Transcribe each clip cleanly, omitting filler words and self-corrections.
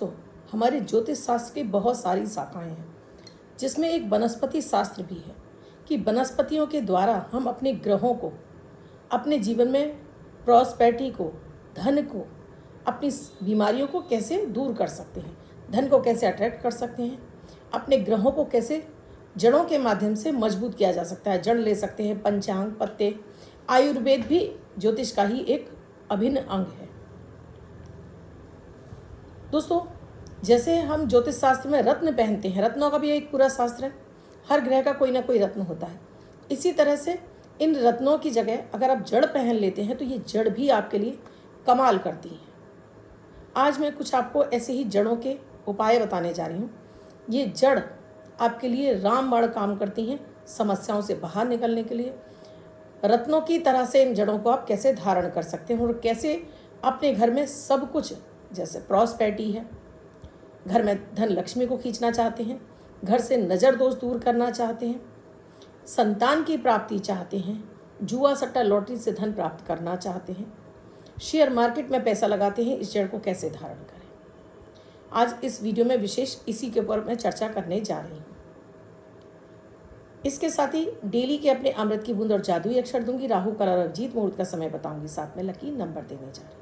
दोस्तों, हमारे ज्योतिष शास्त्र की बहुत सारी शाखाएं हैं, जिसमें एक वनस्पति शास्त्र भी है कि वनस्पतियों के द्वारा हम अपने ग्रहों को, अपने जीवन में प्रॉस्पेरिटी को, धन को, अपनी बीमारियों को कैसे दूर कर सकते हैं, धन को कैसे अट्रैक्ट कर सकते हैं, अपने ग्रहों को कैसे जड़ों के माध्यम से मजबूत किया जा सकता है। जड़ ले सकते हैं, पंचांग, पत्ते, आयुर्वेद भी ज्योतिष का ही एक अभिन्न अंग है। दोस्तों, जैसे हम ज्योतिष शास्त्र में रत्न पहनते हैं, रत्नों का भी एक पूरा शास्त्र है, हर ग्रह का कोई ना कोई रत्न होता है। इसी तरह से इन रत्नों की जगह अगर आप जड़ पहन लेते हैं तो ये जड़ भी आपके लिए कमाल करती है। आज मैं कुछ आपको ऐसे ही जड़ों के उपाय बताने जा रही हूँ। ये जड़ आपके लिए रामबाण काम करती हैं समस्याओं से बाहर निकलने के लिए। रत्नों की तरह से इन जड़ों को आप कैसे धारण कर सकते हैं और कैसे अपने घर में सब कुछ, जैसे प्रॉस्पेरिटी है, घर में धन लक्ष्मी को खींचना चाहते हैं, घर से नज़र दोष दूर करना चाहते हैं, संतान की प्राप्ति चाहते हैं, जुआ सट्टा लॉटरी से धन प्राप्त करना चाहते हैं, शेयर मार्केट में पैसा लगाते हैं, इस जड़ को कैसे धारण करें। आज इस वीडियो में विशेष इसी के ऊपर मैं चर्चा करने जा रही हूँ। इसके साथ ही डेली के अपने अमृत की बूंद और जादुई अक्षर दूंगी, राहु काल और अभिजीत मुहूर्त का समय बताऊंगी, साथ में लकी नंबर देने जा रही हूँ।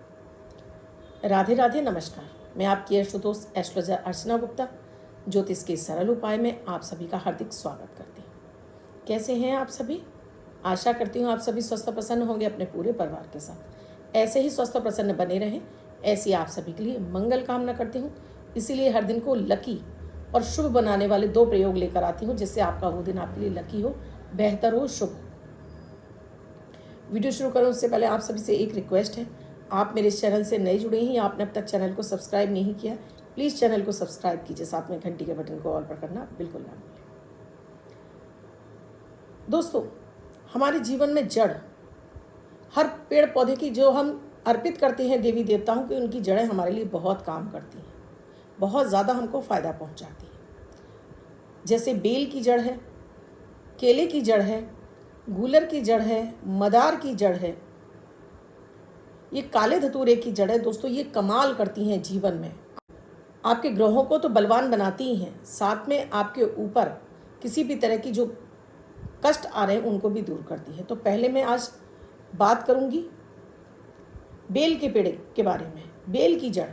राधे राधे, नमस्कार। मैं आपकी एस्ट्रोदोस्त एस्ट्रोलॉजर अर्चना गुप्ता ज्योतिष के सरल उपाय में आप सभी का हार्दिक स्वागत करती हूँ। कैसे हैं आप सभी? आशा करती हूँ आप सभी स्वस्थ प्रसन्न होंगे अपने पूरे परिवार के साथ। ऐसे ही स्वस्थ प्रसन्न बने रहें, ऐसी आप सभी के लिए मंगल कामना करती हूँ। इसीलिए हर दिन को लकी और शुभ बनाने वाले 2 प्रयोग लेकर आती हूँ, जिससे आपका वो दिन आपके लिए लकी हो, बेहतर हो, शुभ हो। वीडियो शुरू करूँ उससे पहले आप सभी से एक रिक्वेस्ट है, आप मेरे चैनल से नए जुड़े हैं या आपने अब तक चैनल को सब्सक्राइब नहीं किया, प्लीज़ चैनल को सब्सक्राइब कीजिए, साथ में घंटी के बटन को ऑल पर करना बिल्कुल ना भूलें। दोस्तों, हमारे जीवन में जड़, हर पेड़ पौधे की जो हम अर्पित करते हैं देवी देवताओं की, उनकी जड़ें हमारे लिए बहुत काम करती हैं, बहुत ज़्यादा हमको फ़ायदा पहुंचाती हैं। जैसे बेल की जड़ है, केले की जड़ है, गूलर की जड़ है, मदार की जड़ है, ये काले धतूरे की जड़ है। दोस्तों, ये कमाल करती हैं जीवन में, आपके ग्रहों को तो बलवान बनाती ही हैं, साथ में आपके ऊपर किसी भी तरह की जो कष्ट आ रहे हैं उनको भी दूर करती है। तो पहले मैं आज बात करूंगी बेल के पेड़ के बारे में। बेल की जड़,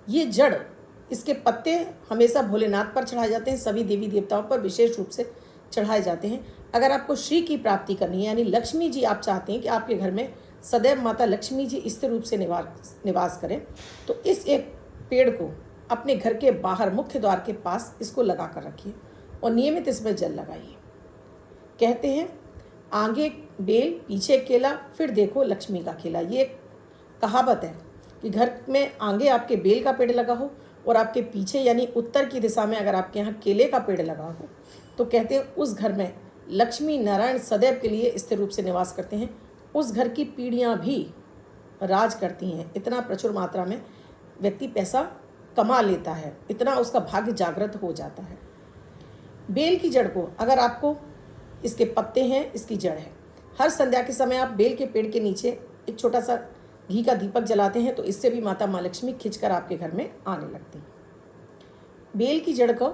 ये जड़, इसके पत्ते हमेशा भोलेनाथ पर चढ़ाए जाते हैं, सभी देवी देवताओं पर विशेष रूप से चढ़ाए जाते हैं। अगर आपको श्री की प्राप्ति करनी है, यानी लक्ष्मी जी आप चाहते हैं कि आपके घर में सदैव माता लक्ष्मी जी स्थिर रूप से निवास करें, तो इस एक पेड़ को अपने घर के बाहर मुख्य द्वार के पास इसको लगा कर रखिए और नियमित इसमें जल लगाइए। कहते हैं आगे बेल पीछे केला, फिर देखो लक्ष्मी का खेला। ये एक कहावत है कि घर में आगे आपके बेल का पेड़ लगा हो और आपके पीछे यानी उत्तर की दिशा में अगर आपके यहाँ केले का पेड़ लगा हो, तो कहते हैं उस घर में लक्ष्मी नारायण सदैव के लिए स्थिर रूप से निवास करते हैं। उस घर की पीढ़ियाँ भी राज करती हैं। इतना प्रचुर मात्रा में व्यक्ति पैसा कमा लेता है, इतना उसका भाग्य जागृत हो जाता है। बेल की जड़ को, अगर आपको इसके पत्ते हैं, इसकी जड़ है, हर संध्या के समय आप बेल के पेड़ के नीचे एक छोटा सा घी का दीपक जलाते हैं, तो इससे भी माता माँ लक्ष्मी खिंचकर आपके घर में आने लगती हैं। बेल की जड़ को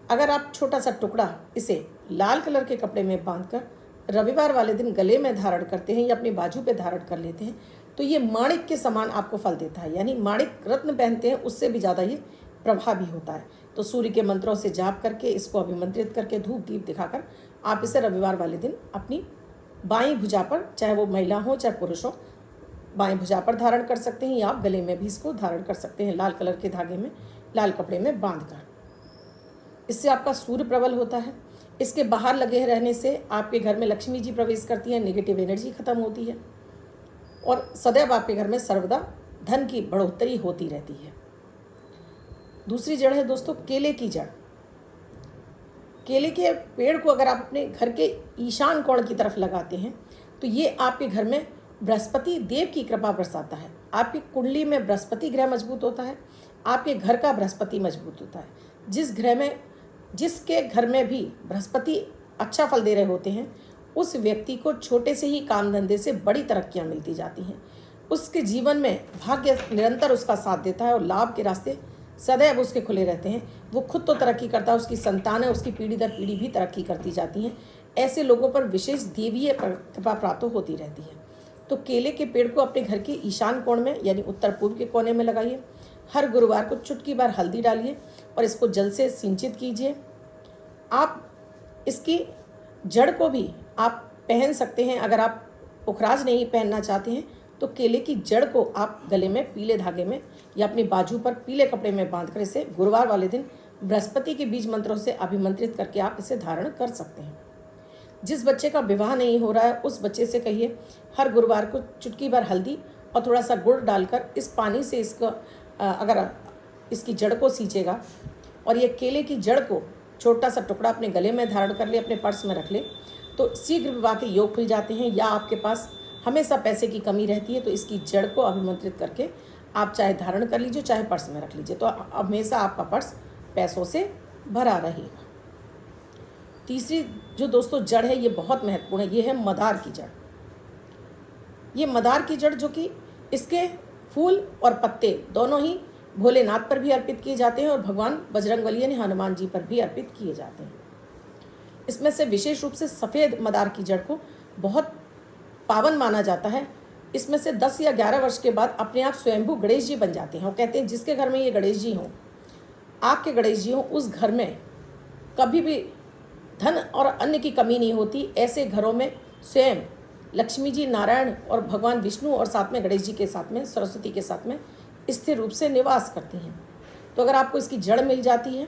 अगर आप छोटा सा टुकड़ा इसे लाल कलर के कपड़े में बांधकर रविवार वाले दिन गले में धारण करते हैं या अपनी बाजू पे धारण कर लेते हैं, तो ये माणिक के समान आपको फल देता है। यानी माणिक रत्न पहनते हैं उससे भी ज़्यादा ये प्रभावी होता है। तो सूर्य के मंत्रों से जाप करके, इसको अभिमंत्रित करके, धूप दीप दिखाकर आप इसे रविवार वाले दिन अपनी बाईं भुजा पर, चाहे वो महिला हो चाहे पुरुष हो, बाएं भुजा पर धारण कर सकते हैं या आप गले में भी इसको धारण कर सकते हैं, लाल कलर के धागे में, लाल कपड़े में बांधकर। इससे आपका सूर्य प्रबल होता है। इसके बाहर लगे रहने से आपके घर में लक्ष्मी जी प्रवेश करती है, नेगेटिव एनर्जी खत्म होती है और सदैव आपके घर में सर्वदा धन की बढ़ोतरी होती रहती है। दूसरी जड़ है दोस्तों केले की जड़। केले के पेड़ को अगर आप अपने घर के ईशान कोण की तरफ लगाते हैं, तो ये आपके घर में बृहस्पति देव की कृपा बरसाता है। आपकी कुंडली में बृहस्पति ग्रह मजबूत होता है, आपके घर का बृहस्पति मजबूत होता है। जिसके घर में भी बृहस्पति अच्छा फल दे रहे होते हैं, उस व्यक्ति को छोटे से ही काम धंधे से बड़ी तरक्कियां मिलती जाती हैं। उसके जीवन में भाग्य निरंतर उसका साथ देता है और लाभ के रास्ते सदैव उसके खुले रहते हैं। वो खुद तो तरक्की करता है, उसकी संतानें, उसकी पीढ़ी दर पीढ़ी भी तरक्की करती जाती हैं। ऐसे लोगों पर विशेष देवीय कृपा प्राप्त होती रहती है। तो केले के पेड़ को अपने घर के ईशान कोण में यानी उत्तर पूर्व के कोने में लगाइए। हर गुरुवार को चुटकी भर हल्दी डालिए और इसको जल से सिंचित कीजिए। आप इसकी जड़ को भी आप पहन सकते हैं। अगर आप पुखराज नहीं पहनना चाहते हैं तो केले की जड़ को आप गले में पीले धागे में या अपनी बाजू पर पीले कपड़े में बांधकर इसे गुरुवार वाले दिन बृहस्पति के बीज मंत्रों से अभिमंत्रित करके आप इसे धारण कर सकते हैं। जिस बच्चे का विवाह नहीं हो रहा है उस बच्चे से कहिए हर गुरुवार को चुटकी भर हल्दी और थोड़ा सा गुड़ डालकर इस पानी से इसका अगर इसकी जड़ को सींचेगा और ये केले की जड़ को छोटा सा टुकड़ा अपने गले में धारण कर ले, अपने पर्स में रख ले, तो शीघ्र विवाह के योग खुल जाते हैं। या आपके पास हमेशा पैसे की कमी रहती है तो इसकी जड़ को अभिमंत्रित करके आप चाहे धारण कर लीजिए, चाहे पर्स में रख लीजिए, तो हमेशा आपका पर्स पैसों से भरा रहेगा। तीसरी जो दोस्तों जड़ है ये बहुत महत्वपूर्ण है, ये है मदार की जड़। ये मदार की जड़ जो कि इसके फूल और पत्ते दोनों ही भोलेनाथ पर भी अर्पित किए जाते हैं और भगवान बजरंगबली यानी हनुमान जी पर भी अर्पित किए जाते हैं। इसमें से विशेष रूप से सफ़ेद मदार की जड़ को बहुत पावन माना जाता है। इसमें से 10 या 11 वर्ष के बाद अपने आप स्वयंभू गणेश जी बन जाते हैं। वो कहते हैं जिसके घर में ये गणेश जी हों, आपके गणेश जी हों, उस घर में कभी भी धन और अन्न की कमी नहीं होती। ऐसे घरों में स्वयं लक्ष्मी जी, नारायण और भगवान विष्णु और साथ में गणेश जी के साथ में सरस्वती के साथ में स्थिर रूप से निवास करती हैं। तो अगर आपको इसकी जड़ मिल जाती है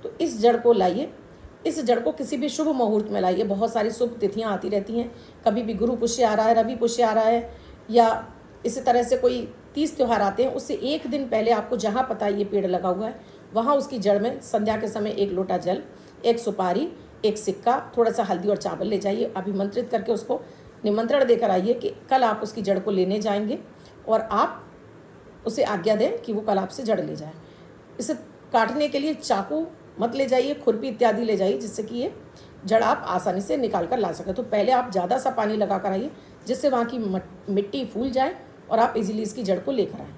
तो इस जड़ को लाइए। इस जड़ को किसी भी शुभ मुहूर्त में लाइए। बहुत सारी शुभ तिथियां आती रहती हैं, कभी भी गुरु पुष्य आ रहा है, रवि पुष्य आ रहा है, या इसी तरह से कोई 30 त्यौहार आते हैं। उससे एक दिन पहले आपको जहाँ पता है ये पेड़ लगा हुआ है वहाँ उसकी जड़ में संध्या के समय 1 लोटा जल, 1 सुपारी, 1 सिक्का, थोड़ा सा हल्दी और चावल ले जाइए। अभिमंत्रित करके उसको निमंत्रण देकर आइए कि कल आप उसकी जड़ को लेने जाएंगे और आप उसे आज्ञा दें कि वो कल आपसे जड़ ले जाए। इसे काटने के लिए चाकू मत ले जाइए, खुरपी इत्यादि ले जाइए जिससे कि ये जड़ आप आसानी से निकाल कर ला सकें। तो पहले आप ज़्यादा सा पानी लगा कर आइए जिससे वहाँ की मिट्टी फूल जाए और आप इजीली इसकी जड़ को लेकर आएँ।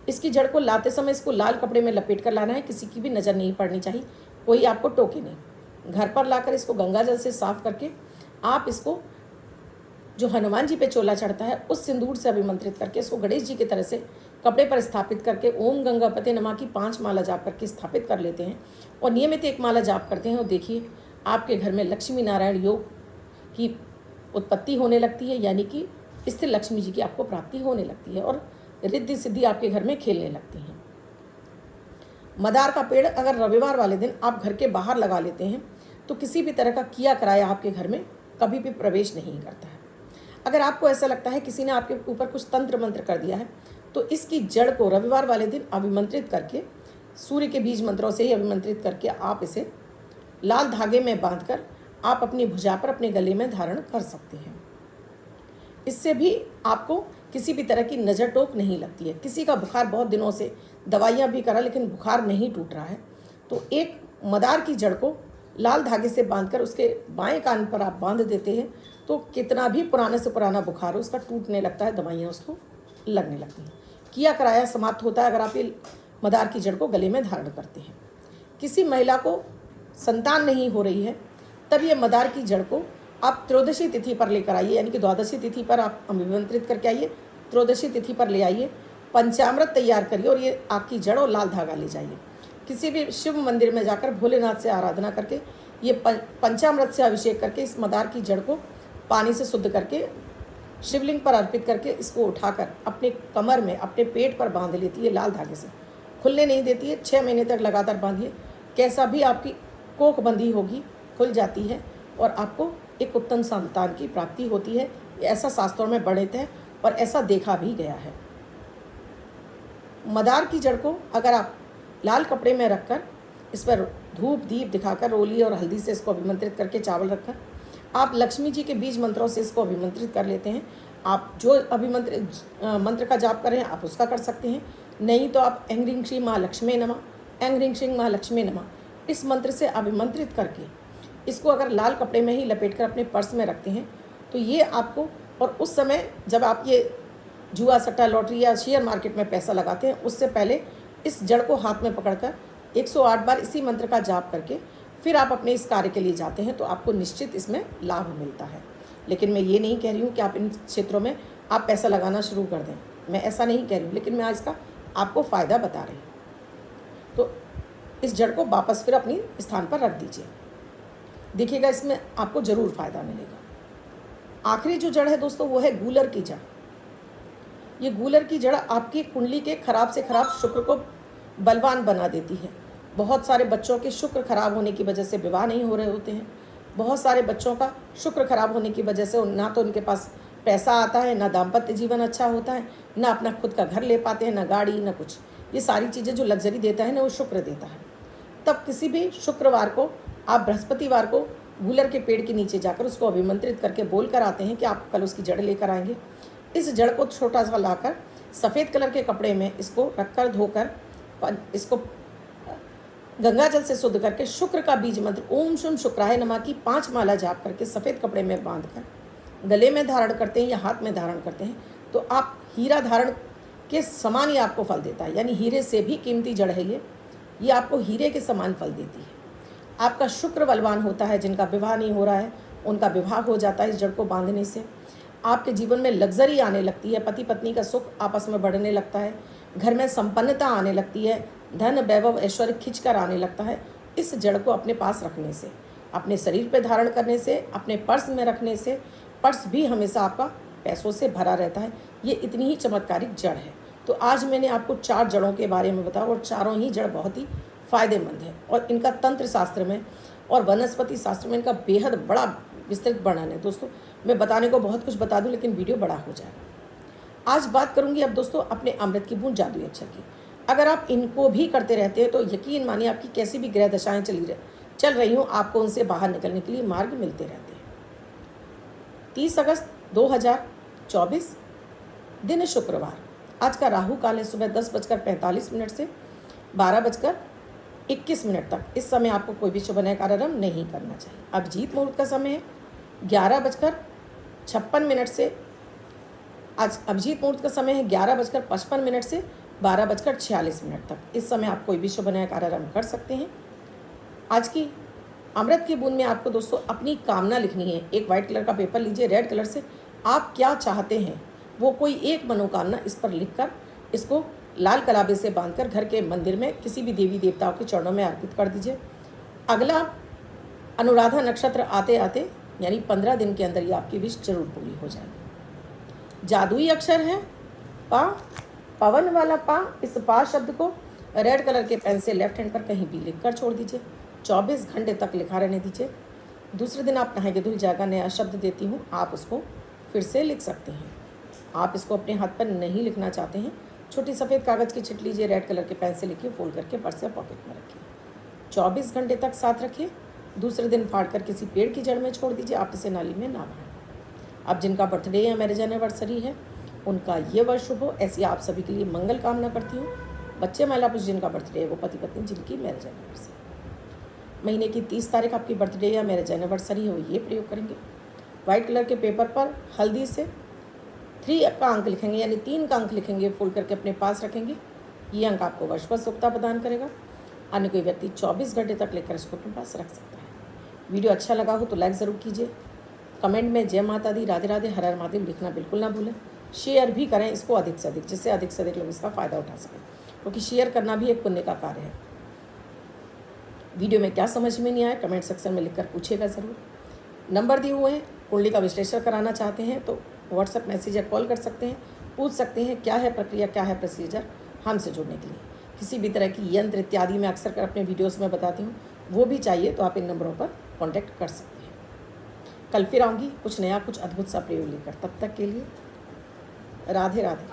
इसकी जड़ को लाते समय इसको लाल कपड़े में लपेट कर लाना है, किसी की भी नज़र नहीं पड़नी चाहिए, कोई आपको टोके नहीं। घर पर लाकर इसको गंगा जल से साफ करके आप इसको जो हनुमान जी पे चोला चढ़ता है उस सिंदूर से अभिमंत्रित करके इसको गणेश जी की तरह से कपड़े पर स्थापित करके ओम गंगापते नमः की 5 माला जाप करके स्थापित कर लेते हैं और नियमित 1 माला जाप करते हैं। और देखिए आपके घर में लक्ष्मी नारायण योग की उत्पत्ति होने लगती है, यानी कि स्थिर लक्ष्मी जी की आपको प्राप्ति होने लगती है और रिद्धि सिद्धि आपके घर में खेलने लगती हैं। मदार का पेड़ अगर रविवार वाले दिन आप घर के बाहर लगा लेते हैं तो किसी भी तरह का किया कराया आपके घर में कभी भी प्रवेश नहीं करता है। अगर आपको ऐसा लगता है किसी ने आपके ऊपर कुछ तंत्र मंत्र कर दिया है तो इसकी जड़ को रविवार वाले दिन अभिमंत्रित करके, सूर्य के बीज मंत्रों से ही अभिमंत्रित करके आप इसे लाल धागे में बांधकर आप अपनी भुजा पर अपने गले में धारण कर सकते हैं। इससे भी आपको किसी भी तरह की नज़र टोक नहीं लगती है। किसी का बुखार बहुत दिनों से दवाइयाँ भी करा लेकिन बुखार नहीं टूट रहा है तो एक मदार की जड़ को लाल धागे से बांधकर उसके बाएं कान पर आप बांध देते हैं तो कितना भी पुराने से पुराना बुखार हो उसका टूटने लगता है, दवाइयाँ उसको लगने लगती हैं। किया कराया समाप्त होता है अगर आप ये मदार की जड़ को गले में धारण करते हैं। किसी महिला को संतान नहीं हो रही है तब ये मदार की जड़ को आप त्रयोदशी तिथि पर लेकर आइए, यानी कि द्वादशी तिथि पर आप अभिमंत्रित करके आइए, त्रयोदशी तिथि पर ले आइए, पंचामृत तैयार करिए और ये आग की जड़ और लाल धागा ले जाइए। किसी भी शिव मंदिर में जाकर भोलेनाथ से आराधना करके ये पंचामृत से अभिषेक करके इस मदार की जड़ को पानी से शुद्ध करके शिवलिंग पर अर्पित करके इसको उठाकर अपने कमर में अपने पेट पर बांध लेती है लाल धागे से, खुलने नहीं देती है। 6 महीने तक लगातार बांधिए, कैसा भी आपकी कोख बंदी होगी खुल जाती है और आपको एक उत्तम संतान की प्राप्ति होती है। ऐसा शास्त्रों में वर्णित है और ऐसा देखा भी गया है। मदार की जड़ को अगर आप लाल कपड़े में रखकर इस पर धूप दीप दिखाकर रोली और हल्दी से इसको अभिमंत्रित करके चावल रखकर आप लक्ष्मी जी के बीज मंत्रों से इसको अभिमंत्रित कर लेते हैं। आप जो मंत्र का जाप करें आप उसका कर सकते हैं, नहीं तो आप ऐं ह्रीं श्रीं महालक्ष्मी नमः, ऐं ह्रीं श्रीं महालक्ष्मी नमः इस मंत्र से अभिमंत्रित करके इसको अगर लाल कपड़े में ही लपेट कर अपने पर्स में रखते हैं तो ये आपको, और उस समय जब आप ये जुआ सट्टा लॉटरी या शेयर मार्केट में पैसा लगाते हैं उससे पहले इस जड़ को हाथ में पकड़कर 108 बार इसी मंत्र का जाप करके फिर आप अपने इस कार्य के लिए जाते हैं तो आपको निश्चित इसमें लाभ मिलता है। लेकिन मैं ये नहीं कह रही हूँ कि आप इन क्षेत्रों में आप पैसा लगाना शुरू कर दें, मैं ऐसा नहीं कह रही हूँ, लेकिन मैं इसका आपको फ़ायदा बता रही हूँ। तो इस जड़ को वापस फिर अपनी स्थान पर रख दीजिए, देखिएगा इसमें आपको ज़रूर फ़ायदा मिलेगा। आखिरी जो जड़ है दोस्तों वो है गूलर की जड़। ये गूलर की जड़ आपकी कुंडली के खराब से खराब शुक्र को बलवान बना देती है। बहुत सारे बच्चों के शुक्र खराब होने की वजह से विवाह नहीं हो रहे होते हैं। बहुत सारे बच्चों का शुक्र खराब होने की वजह से ना तो उनके पास पैसा आता है, ना दाम्पत्य जीवन अच्छा होता है, ना अपना खुद का घर ले पाते हैं, ना गाड़ी, ना कुछ। ये सारी चीज़ें जो लग्जरी देता है ना वो शुक्र देता है। तब किसी भी शुक्रवार को आप बृहस्पतिवार को गूलर के पेड़ के नीचे जाकर उसको अभिमंत्रित करके बोल कर आते हैं कि आप कल उसकी जड़ लेकर आएंगे। इस जड़ को छोटा सा लाकर सफ़ेद कलर के कपड़े में इसको रखकर धोकर इसको गंगा जल से शुद्ध करके शुक्र का बीज मंत्र ओम शुम शुक्राय नमः की 5 माला जाप करके सफ़ेद कपड़े में बांधकर गले में धारण करते हैं या हाथ में धारण करते हैं तो आप हीरा धारण के समान ही आपको फल देता है। यानी हीरे से भी कीमती जड़ है ये आपको हीरे के समान फल देती है। आपका शुक्र बलवान होता है। जिनका विवाह नहीं हो रहा है उनका विवाह हो जाता है इस जड़ को बांधने से। आपके जीवन में लग्जरी आने लगती है, पति पत्नी का सुख आपस में बढ़ने लगता है, घर में संपन्नता आने लगती है, धन वैभव ऐश्वर्य खिंचकर आने लगता है इस जड़ को अपने पास रखने से, अपने शरीर पर धारण करने से, अपने पर्स में रखने से। पर्स भी हमेशा आपका पैसों से भरा रहता है। ये इतनी ही चमत्कारिक जड़ है। तो आज मैंने आपको 4 जड़ों के बारे में बताया और चारों ही जड़ बहुत ही फ़ायदेमंद है और इनका तंत्र शास्त्र में और वनस्पति शास्त्र में इनका बेहद बड़ा विस्तृत वर्णन है। दोस्तों मैं बताने को बहुत कुछ बता दूं लेकिन वीडियो बड़ा हो जाएगा। आज बात करूंगी अब दोस्तों अपने अमृत की बूंद जादुई अक्षर की। अगर आप इनको भी करते रहते हैं तो यकीन मानिए आपकी कैसी भी ग्रह दशाएँ चल रही हों आपको उनसे बाहर निकलने के लिए मार्ग मिलते रहते हैं। 30 अगस्त 2024 दिन शुक्रवार। आज का राहु काल है सुबह 10:45 से 12:21 तक। इस समय आपको कोई भी शुभ नया कार्यारंभ नहीं करना चाहिए। अभिजीत मुहूर्त का समय है 11:56 से। आज अभिजीत मुहूर्त का समय है 11:55 से 12:46 तक। इस समय आप कोई भी शुभ नया कार्यारंभ कर सकते हैं। आज की अमृत की बूंद में आपको दोस्तों अपनी कामना लिखनी है। एक वाइट कलर का पेपर लीजिए, रेड कलर से आप क्या चाहते हैं वो कोई एक मनोकामना इस पर लिखकर इसको लाल कलाबे से बांधकर घर के मंदिर में किसी भी देवी देवताओं के चरणों में अर्पित कर दीजिए। अगला अनुराधा नक्षत्र आते आते यानी 15 दिन के अंदर ये आपकी विश जरूर पूरी हो जाएगी। जादुई अक्षर है पा, पवन वाला पा। इस पा शब्द को रेड कलर के पेन से लेफ्ट हैंड पर कहीं भी लिख कर छोड़ दीजिए। 24 घंटे तक लिखा रहने दीजिए। दूसरे दिन आप नहाएंगे धुल जाएगा। नया शब्द देती हूँ, आप उसको फिर से लिख सकते हैं। आप इसको अपने हाथ पर नहीं लिखना चाहते हैं, छोटी सफ़ेद कागज़ की चिट लीजिए, रेड कलर के पेन से लिखिए, फोल्ड करके पर्स या पॉकेट में रखिए। 24 घंटे तक साथ रखिए। दूसरे दिन फाड़ कर किसी पेड़ की जड़ में छोड़ दीजिए। आप इसे नाली में ना बहाएं। अब जिनका बर्थडे या मैरिज एनिवर्सरी है उनका ये वर्ष शुभ हो, ऐसी आप सभी के लिए मंगल कामना करती हूँ। बच्चे महिला पुरुष जिनका बर्थडे है वो पति पत्नी जिनकी मैरिज एनिवर्सरी, महीने की 30 तारीख आपकी बर्थडे या मैरिज एनिवर्सरी हो ये प्रयोग करेंगे। वाइट कलर के पेपर पर हल्दी से 3 का अंक लिखेंगे यानी 3 का अंक लिखेंगे, फोल्ड करके अपने पास रखेंगे। ये अंक आपको वर्षभर सुखता प्रदान करेगा। अन्य कोई व्यक्ति 24 घंटे तक लेकर इसको अपने पास रख सकता है। वीडियो अच्छा लगा हो तो लाइक ज़रूर कीजिए। कमेंट में जय माता दी, राधे राधे, हर हर महादेव लिखना बिल्कुल ना भूलें। शेयर भी करें इसको अधिक से अधिक, जिससे अधिक से अधिक लोग इसका फ़ायदा उठा सकें, क्योंकि शेयर करना भी एक पुण्य का कार्य है। वीडियो में क्या समझ में नहीं आया कमेंट सेक्शन में लिखकर पूछिएगा ज़रूर। नंबर दिए हुए हैं, कुंडली का विश्लेषण कराना चाहते हैं तो व्हाट्सएप मैसेज या कॉल कर सकते हैं, पूछ सकते हैं क्या है प्रक्रिया, क्या है प्रोसीजर हमसे जुड़ने के लिए। किसी भी तरह की यंत्र इत्यादि मैं अक्सर कर अपने वीडियोस में बताती हूँ, वो भी चाहिए तो आप इन नंबरों पर कांटेक्ट कर सकते हैं। कल फिर आऊँगी कुछ नया कुछ अद्भुत सा प्रयोग लेकर। तब तक के लिए राधे राधे।